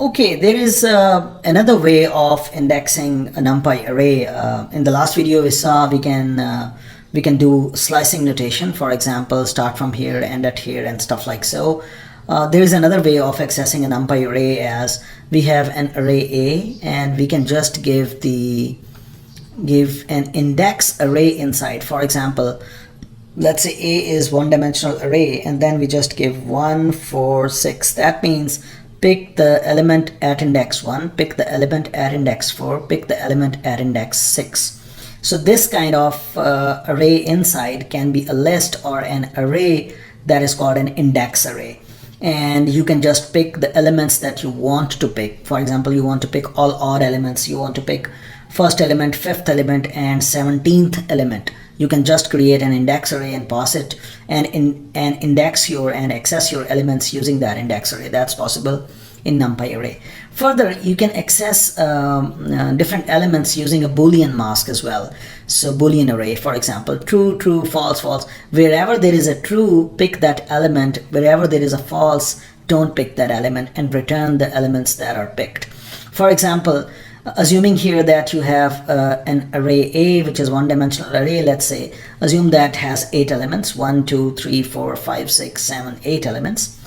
Okay, there is another way of indexing a NumPy array. In the last video we saw we can do slicing notation. For example, start from here, end at here, and stuff like so. There is another way of accessing a NumPy array, as we have an array A, and we can just give an index array inside. For example, let's say A is one-dimensional array, and then we just give 1, 4, 6. That means pick the element at index 1, pick the element at index 4, pick the element at index 6. So this kind of array inside can be a list or an array that is called an index array. And you can just pick the elements that you want to pick. For example, you want to pick all odd elements. You want to pick first element, fifth element, and 17th element. You can just create an index array and pass it and index and access your elements using that index array. That's possible in NumPy array. Further, you can access different elements using a Boolean mask as well. So Boolean array, for example, true, true, false, false. Wherever there is a true, pick that element. Wherever there is a false, don't pick that element, and return the elements that are picked. For example, assuming here that you have an array A, which is one-dimensional array, let's say, assume that has 8 elements, 1, 2, 3, 4, 5, 6, 7, 8 elements.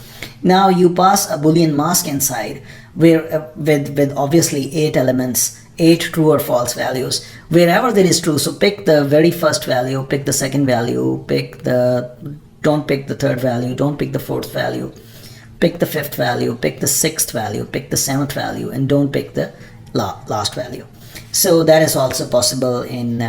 Now you pass a Boolean mask inside where with obviously 8 elements, 8 true or false values. Wherever there is true, so pick the very first value, pick the second value, don't pick the third value, don't pick the fourth value, pick the fifth value, pick the sixth value, pick the seventh value, and don't pick the last value. So that is also possible in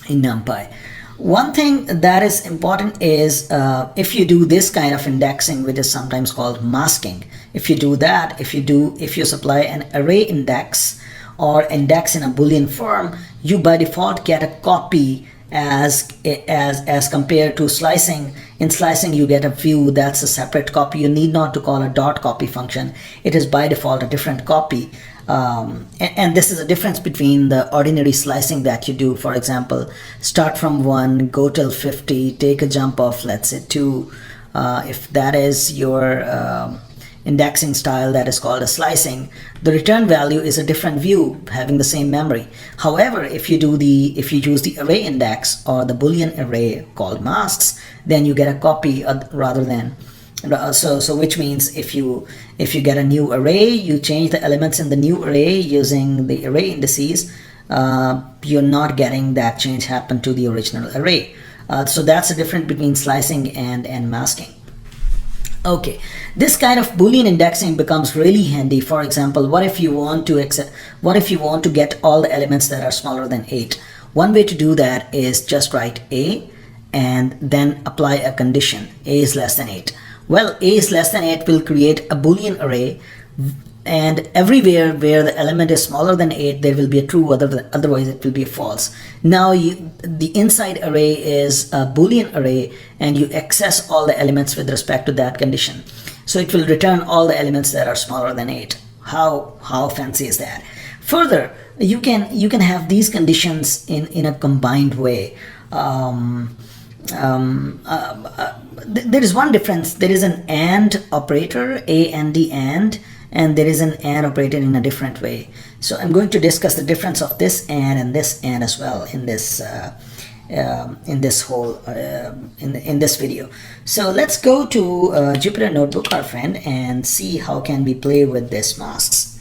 NumPy. One thing that is important is if you do this kind of indexing, which is sometimes called masking. If you do that, if you supply an array index or index in a Boolean form, you by default get a copy as compared to slicing. In slicing, you get a view that's a separate copy. You need not to call a dot copy function. It is by default a different copy. And this is a difference between the ordinary slicing that you do. For example, start from 1, go till 50, take a jump of, let's say, 2. If that is your indexing style, that is called a slicing. The return value is a different view having the same memory. However, if you use the array index or the Boolean array called masks, then you get a copy rather than. So which means if you get a new array, you change the elements in the new array using the array indices, you're not getting that change happen to the original array. So that's the difference between slicing and masking. Okay, this kind of Boolean indexing becomes really handy. For example, what if you want to get all the elements that are smaller than 8? One way to do that is just write A and then apply a condition. A is less than 8. Well, A is less than 8 will create a Boolean array, and everywhere where the element is smaller than 8, there will be a true, otherwise it will be a false. Now the inside array is a Boolean array, and you access all the elements with respect to that condition. So it will return all the elements that are smaller than 8. How fancy is that? Further, you can have these conditions in a combined way. There is one difference. There is an AND operator, A-N-D and there is an AND operator in a different way. So I'm going to discuss the difference of this and this AND as well in this video. So let's go to Jupyter Notebook, our friend, and see how can we play with this masks.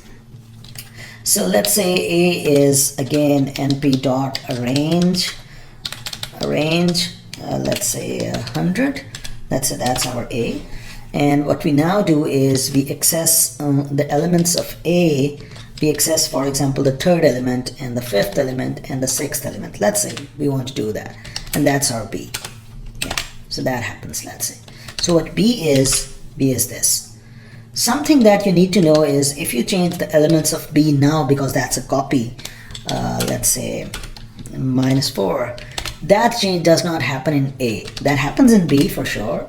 So let's say A is again np.arrange, let's say 100. That's our A. And what we now do is we access the elements of A. We access, for example, the third element and the fifth element and the sixth element. Let's say we want to do that, and that's our B. Yeah, so that happens, let's say. So what B is this. Something that you need to know is if you change the elements of B now, because that's a copy, let's say -4, that change does not happen in A. That happens in B for sure,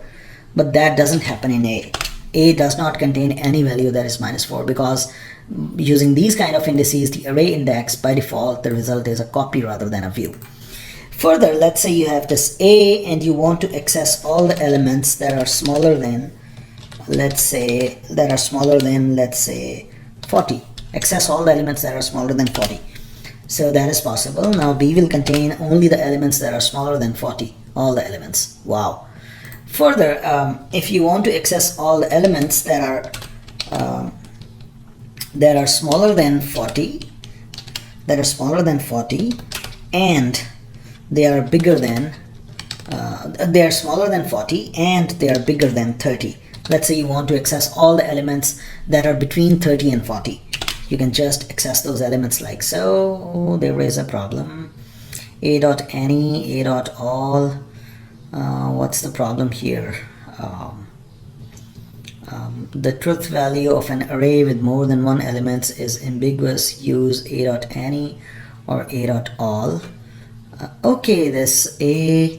but that doesn't happen in A. A does not contain any value that is -4, because using these kind of indices, the array index, by default, the result is a copy rather than a view. Further, let's say you have this A and you want to access all the elements that are smaller than, let's say, let's say 40. Access all the elements that are smaller than 40. So that is possible. Now B will contain only the elements that are smaller than 40. All the elements. Wow. Further, if you want to access all the elements that are smaller than 40, and they are bigger than, they are smaller than 40 and they are bigger than 30. Let's say you want to access all the elements that are between 30 and 40. You can just access those elements like so. Oh, there is a problem. A dot any, A dot all. What's the problem here? The truth value of an array with more than one element is ambiguous. Use A dot any or A dot all. Okay, this A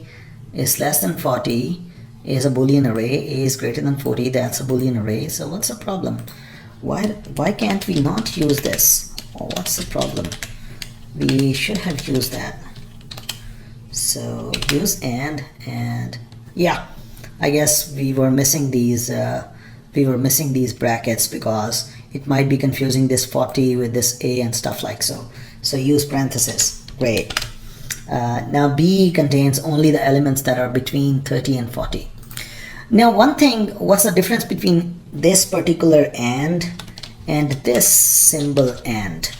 is less than 40 is a Boolean array. A is greater than 40, that's a Boolean array. So what's the problem? Why can't we not use this? Oh, what's the problem? We should have used that. So use and yeah, I guess we were missing these brackets because it might be confusing this 40 with this A and stuff like so. So use parentheses. Great. Now B contains only the elements that are between 30 and 40. Now one thing, what's the difference between this particular and this symbol and?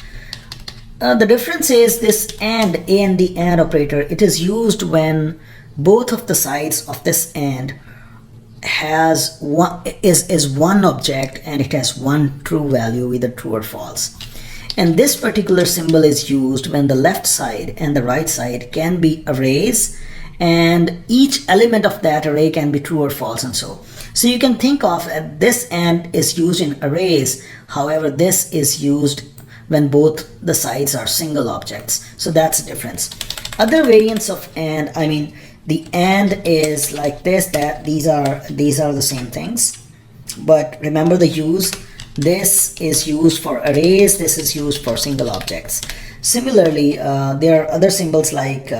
The difference is this and, A and the and operator, it is used when both of the sides of this and has one is one object and it has one true value, either true or false. And this particular symbol is used when the left side and the right side can be arrays and each element of that array can be true or false and so. So you can think of this and is used in arrays. However, this is used when both the sides are single objects. So that's the difference. Other variants of and, I mean, the and is like this, that these are the same things. But remember the use. This is used for arrays, this is used for single objects. Similarly, there are other symbols like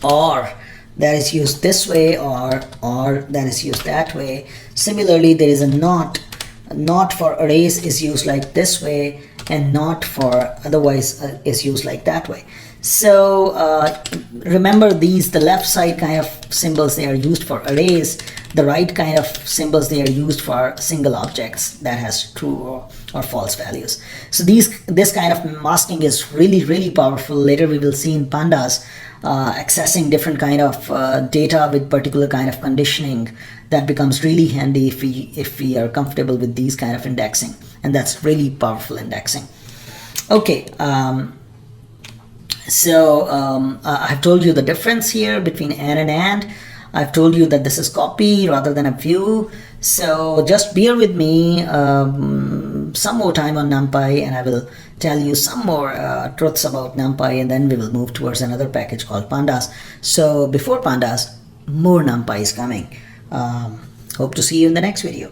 or that is used this way or that is used that way. Similarly, there is a not. Not for arrays is used like this way and not for otherwise is used like that way. So remember these, the left side kind of symbols, they are used for arrays. The right kind of symbols, they are used for single objects that has true or false values. So this kind of masking is really powerful. Later we will see in pandas accessing different kind of data with particular kind of conditioning. That becomes really handy if we are comfortable with these kind of indexing, and that's really powerful indexing. Okay, I've told you the difference here between and. I've told you that this is copy rather than a view. So just bear with me some more time on NumPy, and I will tell you some more truths about NumPy, and then we will move towards another package called pandas. So before pandas, more NumPy is coming. Hope to see you in the next video.